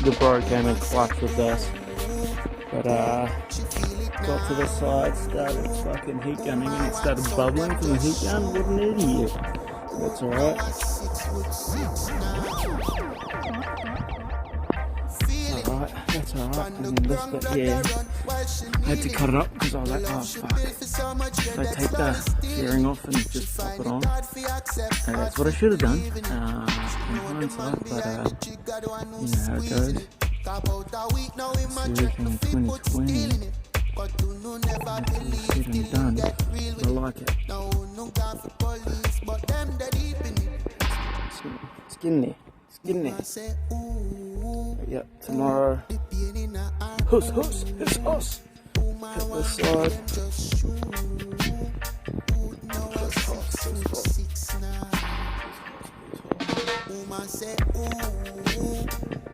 the bro came in clutch with this. But got to the side, started fucking heat gunning, and it started bubbling from the heat gun. What an idiot. That's alright. Alright, that's alright. And then this bit here, I had to cut it up because I was like, oh fuck. So I take the fairing off and just pop it on. And that's what I should have done in hindsight, but you know how it goes. Everything in 2020. That's all said and done. I like it. It's getting there. It's getting there. But yep, tomorrow. Huss. Hit this side.